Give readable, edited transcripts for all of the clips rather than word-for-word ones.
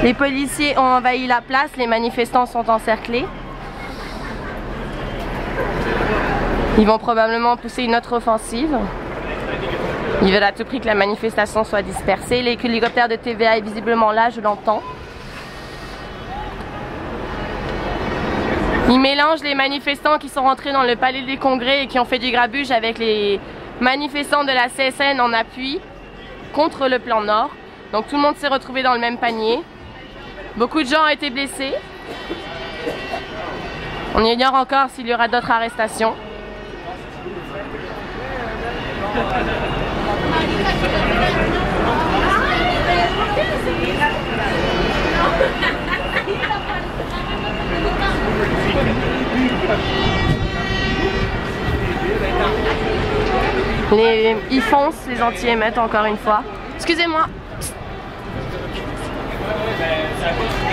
Les policiers ont envahi la place, les manifestants sont encerclés. Ils vont probablement pousser une autre offensive. Ils veulent à tout prix que la manifestation soit dispersée. L'hélicoptère de TVA est visiblement là, je l'entends. Ils mélangent les manifestants qui sont rentrés dans le palais des congrès et qui ont fait du grabuge avec les manifestants de la CSN en appui contre le plan Nord. Donc tout le monde s'est retrouvé dans le même panier. Beaucoup de gens ont été blessés. On ignore encore s'il y aura d'autres arrestations. Ils foncent, les anti-émeutes, encore une fois. Excusez-moi.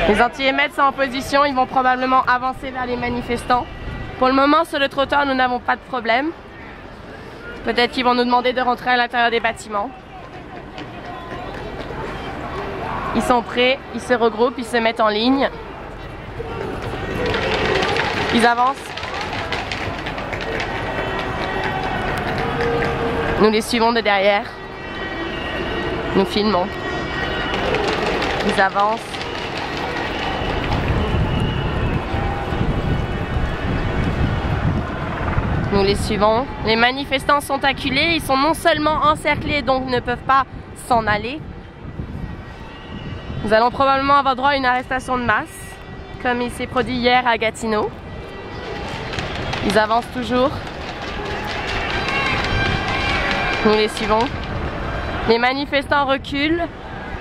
Les anti-émeutes sont en position, ils vont probablement avancer vers les manifestants. Pour le moment, sur le trottoir, nous n'avons pas de problème. Peut-être qu'ils vont nous demander de rentrer à l'intérieur des bâtiments. Ils sont prêts, ils se regroupent, ils se mettent en ligne. Ils avancent. Nous les suivons de derrière. Nous filmons. Ils avancent. Nous les suivons. Les manifestants sont acculés. Ils sont non seulement encerclés, donc ne peuvent pas s'en aller. Nous allons probablement avoir droit à une arrestation de masse, comme il s'est produit hier à Gatineau. Ils avancent toujours. Nous les suivons. Les manifestants reculent.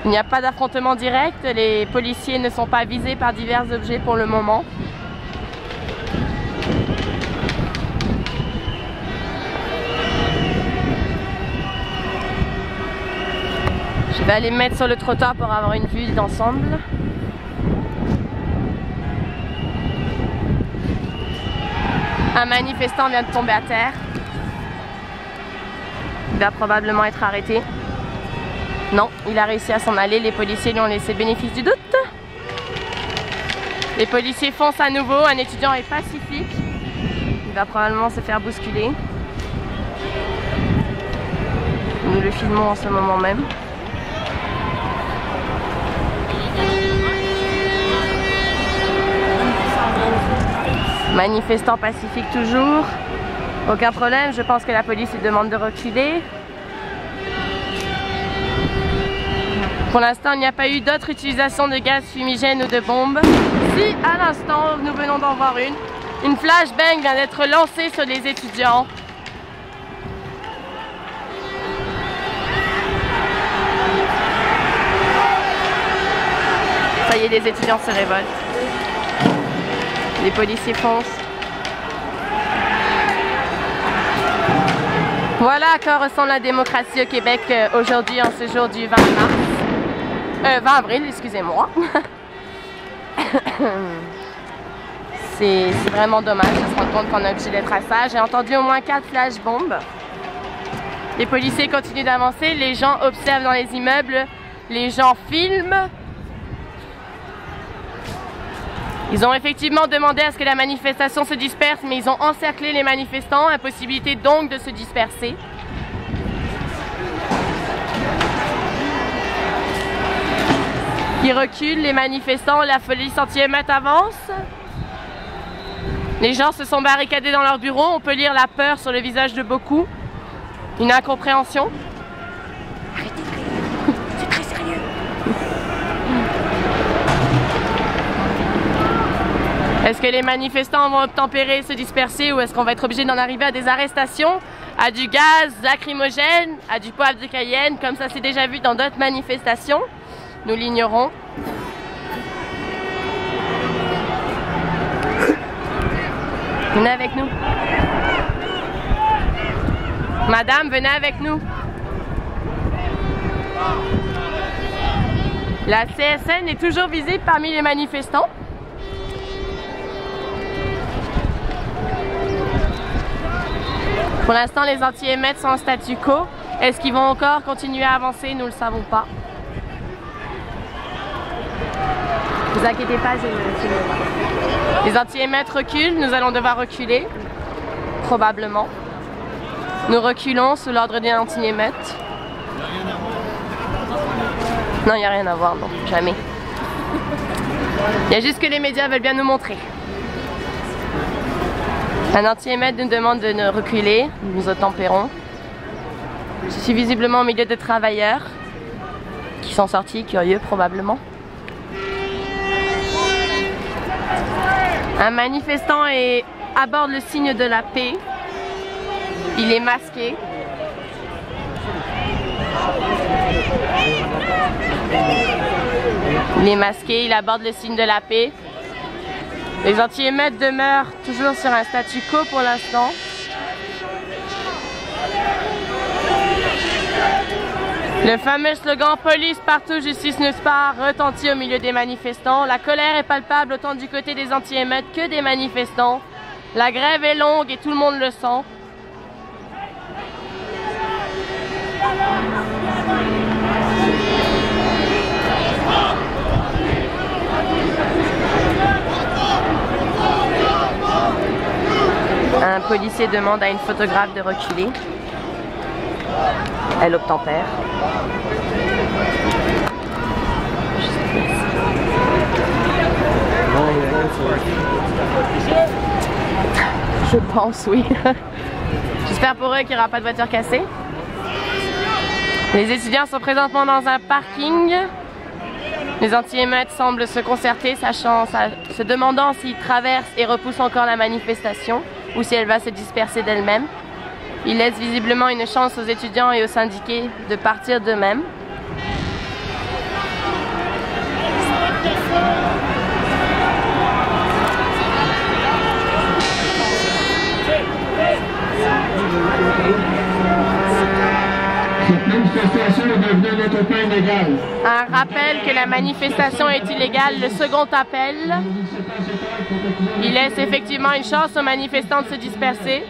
Il n'y a pas d'affrontement direct. Les policiers ne sont pas visés par divers objets pour le moment. Je vais aller me mettre sur le trottoir pour avoir une vue d'ensemble. Un manifestant vient de tomber à terre. Il va probablement être arrêté. Non, il a réussi à s'en aller. Les policiers lui ont laissé le bénéfice du doute. Les policiers foncent à nouveau. Un étudiant est pacifique. Il va probablement se faire bousculer. Nous le filmons en ce moment même. Manifestant pacifique toujours. Aucun problème, je pense que la police lui demande de reculer. Pour l'instant, il n'y a pas eu d'autre utilisation de gaz fumigène ou de bombes. Si, à l'instant, nous venons d'en voir une flashbang vient d'être lancée sur les étudiants. Ça y est, les étudiants se révoltent. Les policiers foncent. Voilà à quoi ressemble la démocratie au Québec aujourd'hui, en ce jour du 20 avril, excusez-moi. C'est vraiment dommage de se rendre compte qu'on est obligé d'être à ça. J'ai entendu au moins 4 flashbombes. Les policiers continuent d'avancer, les gens observent dans les immeubles, les gens filment. Ils ont effectivement demandé à ce que la manifestation se disperse, mais ils ont encerclé les manifestants, impossibilité donc de se disperser. Ils reculent, les manifestants, la police anti-émeute avance. Les gens se sont barricadés dans leur bureau, on peut lire la peur sur le visage de beaucoup. Une incompréhension. Arrêtez de rire, c'est très sérieux. Est-ce que les manifestants vont obtempérer, se disperser, ou est-ce qu'on va être obligé d'en arriver à des arrestations, à du gaz lacrymogène, à du poivre de Cayenne, comme ça c'est déjà vu dans d'autres manifestations? Nous l'ignorons. Venez avec nous. Madame, venez avec nous. La CSN est toujours visible parmi les manifestants. Pour l'instant, les anti-émeutes sont en statu quo. Est-ce qu'ils vont encore continuer à avancer? Nous ne le savons pas. Ne vous inquiétez pas, j'ai le film. Les anti-émeutes reculent, nous allons devoir reculer, probablement. Nous reculons sous l'ordre des anti-émeutes. Non, il n'y a rien à voir, non, jamais. Il y a juste que les médias veulent bien nous montrer. Un anti-émeute nous demande de nous reculer, nous obtempérons. Je suis visiblement au milieu de travailleurs qui sont sortis, curieux probablement. Un manifestant aborde le signe de la paix. Il est masqué. Il est masqué, il aborde le signe de la paix. Les anti-émeutes demeurent toujours sur un statu quo pour l'instant. Le fameux slogan « Police partout, justice nulle part » retentit au milieu des manifestants. La colère est palpable autant du côté des anti-émeutes que des manifestants. La grève est longue et tout le monde le sent. Un policier demande à une photographe de reculer. Elle obtempère. Je pense, oui. J'espère pour eux qu'il n'y aura pas de voiture cassée. Les étudiants sont présentement dans un parking. Les anti-émeutes semblent se concerter, se demandant s'ils traversent et repoussent encore la manifestation ou si elle va se disperser d'elle-même. Ils laissent visiblement une chance aux étudiants et aux syndiqués de partir d'eux-mêmes. Cette manifestation est devenue un attroupement illégal. Un rappel que la manifestation est illégale, le second appel. Il laisse effectivement une chance aux manifestants de se disperser.